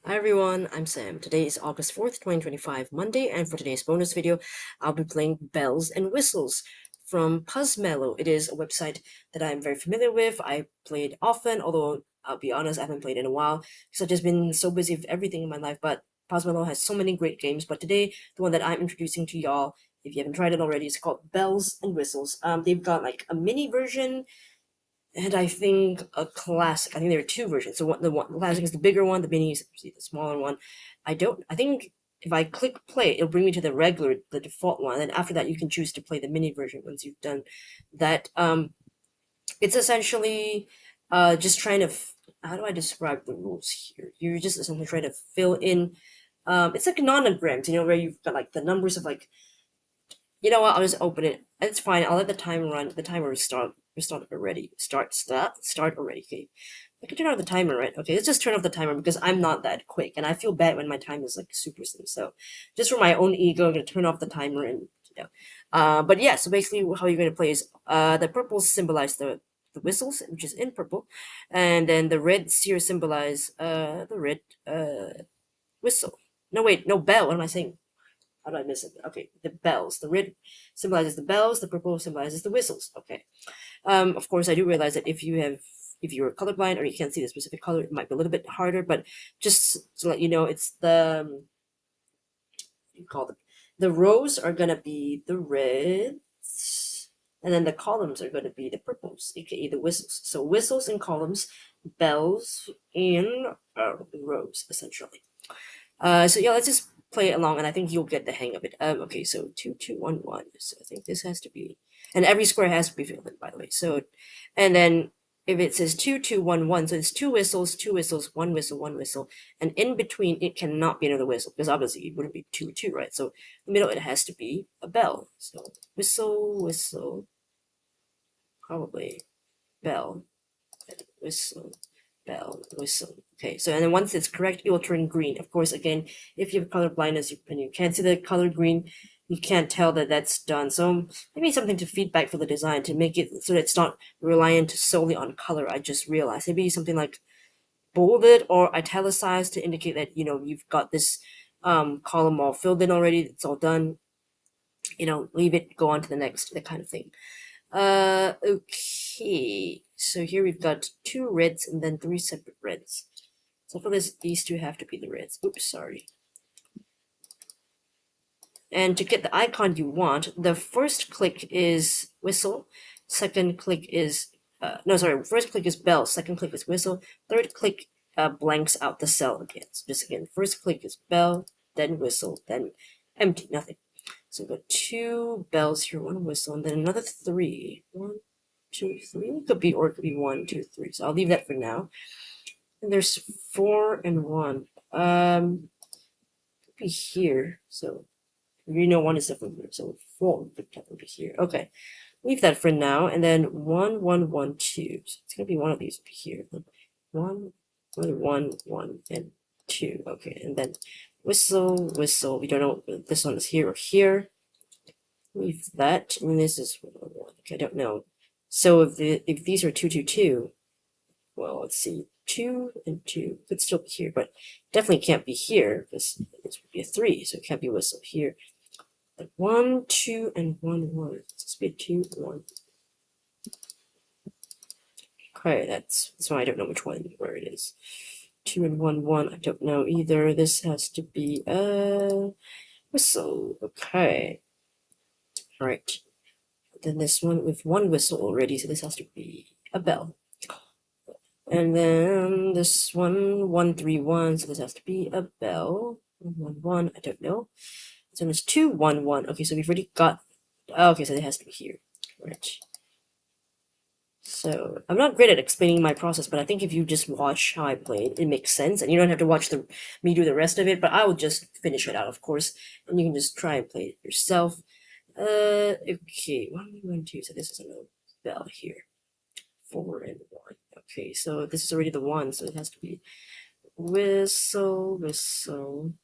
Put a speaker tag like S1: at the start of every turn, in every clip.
S1: Hi everyone, I'm Sam. Today is August 4th, 2025, Monday, and for today's bonus video, I'll be playing Bells and Whistles from Puzzmellow. It is a website that I'm very familiar with. I play it often, although I'll be honest, I haven't played it in a while because I've just been so busy with everything in my life, but Puzzmellow has so many great games. But today, the one that I'm introducing to y'all, if you haven't tried it already, is called Bells and Whistles. They've got like a mini version and I think a classic. I think there are two versions. So the classic is the bigger one, the mini is the smaller one. I think if I click play, it'll bring me to the default one. And after that, you can choose to play the mini version once you've done that. It's essentially just trying to. How do I describe the rules here? You're just essentially trying to fill in. It's like nonograms, where you've got like the numbers of like. You know what? I'll just open it. It's fine. I'll let the timer run. The timer start. Restart already. Start already. Okay. I can turn off the timer, right? Okay, let's just turn off the timer because I'm not that quick, and I feel bad when my time is like super slow. So, just for my own ego, I'm gonna turn off the timer and But yeah, so basically, how you're gonna play is the purples symbolize the whistles, which is in purple, and then the reds here symbolize the red whistle. No wait, no bell. What am I saying? How do I miss it? Okay, the bells. The red symbolizes the bells. The purple symbolizes the whistles. Okay. Of course, I do realize that if you're colorblind or you can't see the specific color, it might be a little bit harder. But just to let you know, it's what do you call them? The rows are gonna be the reds, and then the columns are gonna be the purples, aka the whistles. So whistles in columns, bells in rows, essentially. So yeah, let's just play it along, and I think you'll get the hang of it. Okay, so 2 2 1 1. So I think this has to be, and every square has to be filled in, by the way. So, and then if it says 2 2 1 1, so it's two whistles, one whistle, one whistle, and in between it cannot be another whistle because obviously it wouldn't be 2 2, right? So in the middle it has to be a bell. So whistle, whistle, probably bell, whistle, bell, whistle. Okay, so and then once it's correct, it will turn green. Of course, again, if you have color blindness and you can't see the color green, you can't tell that that's done. So maybe something to feedback for the design to make it so that it's not reliant solely on color. I just realized maybe something like bolded or italicized to indicate that you've got this column all filled in already. It's all done. Leave it, go on to the next, that kind of thing. Okay. So here we've got two reds and then three separate reds. So for this, these two have to be the reds. Oops, sorry. And to get the icon you want, the first click is whistle, second click is first click is bell, second click is whistle, third click blanks out the cell again. So just again, first click is bell, then whistle, then empty, nothing. So we've got two bells here, one whistle, and then another three. 1, 2, 3. It could be, or it could be 1, 2, 3. So I'll leave that for now. And there's 4 and 1. Could be here. So 1 is different here. So 4 could be here. Okay, leave that for now. And then 1, 1, 1, 2. So it's gonna be one of these over here. 1, 1, 1, and 2. Okay, and then whistle, whistle. We don't know if this one is here or here. Leave that, and this is 1, 1. Okay, I don't know. So if these are 2, 2, 2, well, let's see, 2 and 2 could still be here, but definitely can't be here because this would be a 3, so it can't be whistle here. But 1, 2, and 1, 1. This be a 2, 1. Okay, that's why I don't know which one where it is. 2 and 1, 1. I don't know either. This has to be a whistle. Okay. All right. Then this one with one whistle already, so this has to be a bell. And then this one, 1, 3, 1, so this has to be a bell. 1, 1, 1, I don't know. So there's 2, 1, 1. Okay, so we've already got. Okay, so it has to be here. Right. So I'm not great at explaining my process, but I think if you just watch how I play it, it makes sense, and you don't have to watch me do the rest of it. But I will just finish it out, of course, and you can just try and play it yourself. Okay, 1, 1, 2. So this is another bell here. 4 and 1. Okay, so this is already the 1, so it has to be whistle, whistle.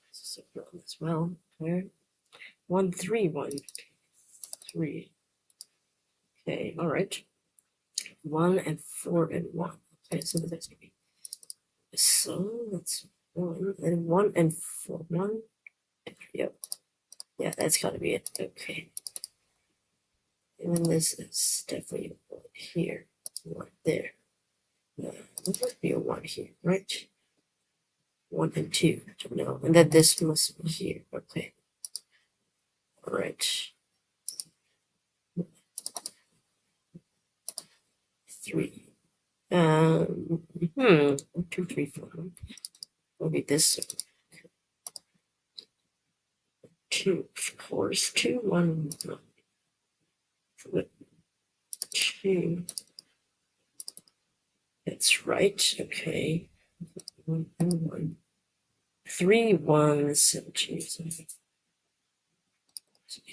S1: This is a girl as well. Okay. 1, 3, 1, 3. Okay, all right. 1 and 4 and 1. Okay, so this has to be So that's 1 and 1 and 4. 1 and 3. Yep. Yeah, that's gotta be it. Okay. And then this is definitely a 1 here. 1 there. There must be a 1 here, right? 1 and 2. Don't know. And then this must be here. Okay. Alright. 3. 1, 2, 3, 4. Maybe this 2, of course. 2, 1, 2. That's right. Okay. 1 and 1. 3, 1, 7, 2. So it's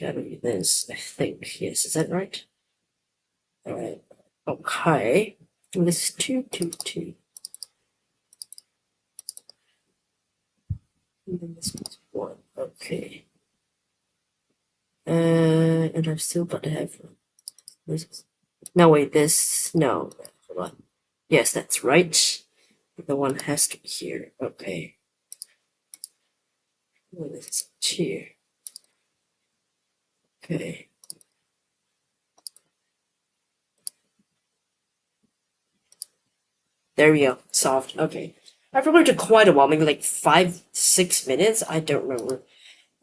S1: gotta be this, I think. Yes, is that right? Alright. Okay. And this is 2, 2, 2. And then this one's 1. Okay. And I've still got to have this. No, wait, this. No. Hold on. Yes, that's right. The 1 has to be here. Okay. And this is 2. Okay. There we go. Solved. Okay. I probably took quite a while, maybe like 5, 6 minutes. I don't remember.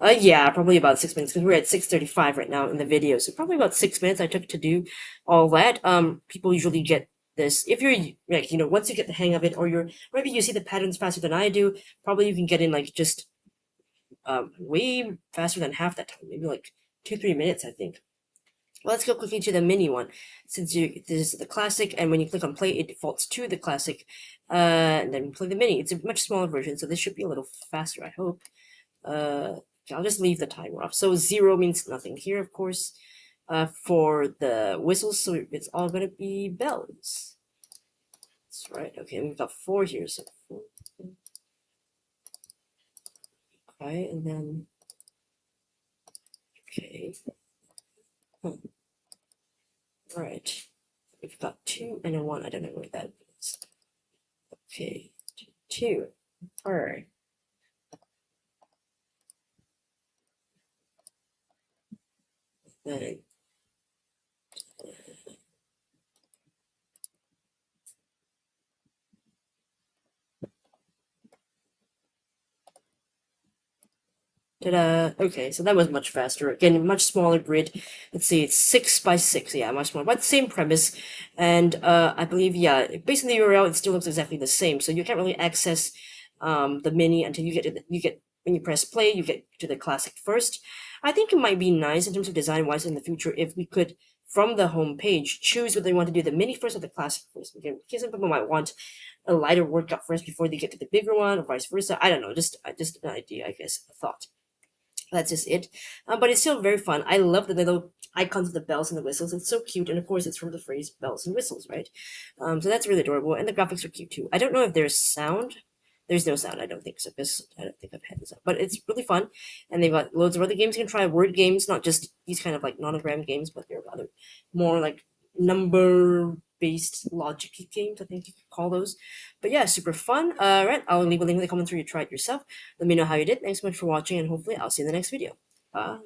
S1: Yeah, probably about 6 minutes because we're at 6:35 right now in the video. So probably about 6 minutes I took to do all that. People usually get this if you're like once you get the hang of it, or maybe you see the patterns faster than I do. Probably you can get in like just way faster than half that time. Maybe like 2-3 minutes, I think. Well, let's go quickly to the mini one. Since this is the classic, and when you click on play, it defaults to the classic. And then we play the mini. It's a much smaller version, so this should be a little faster, I hope. I'll just leave the timer off. So 0 means nothing here, of course. For the whistles, so it's all gonna be bells. That's right. Okay, and we've got 4 here, so 4. Okay, and then okay. All right. We've got 2 and a 1. I don't know what that is. Okay, 2. All right. Then ta-da! Okay, so that was much faster. Again, much smaller grid. Let's see, it's 6 by 6. Yeah, much smaller, but same premise. And I believe, yeah, based on the URL, it still looks exactly the same. So you can't really access the mini until you get to when you press play, you get to the classic first. I think it might be nice in terms of design-wise in the future if we could, from the home page, choose whether you want to do the mini first or the classic first. Again, because some people might want a lighter workout first before they get to the bigger one, or vice versa. I don't know, just an idea, I guess, a thought. That's just it. But it's still very fun. I love the little icons of the bells and the whistles. It's so cute. And of course, it's from the phrase bells and whistles, right? So that's really adorable. And the graphics are cute too. I don't know if there's sound. There's no sound. I don't think so. Because I don't think I've had this up. But it's really fun. And they've got loads of other games you can try. Word games, not just these kind of like nonogram games, but there are other more like number based logic games, I think you could call those. But yeah, super fun. Right, I'll leave a link in the comments where you try it yourself. Let me know how you did. Thanks so much for watching, and hopefully I'll see you in the next video. Bye.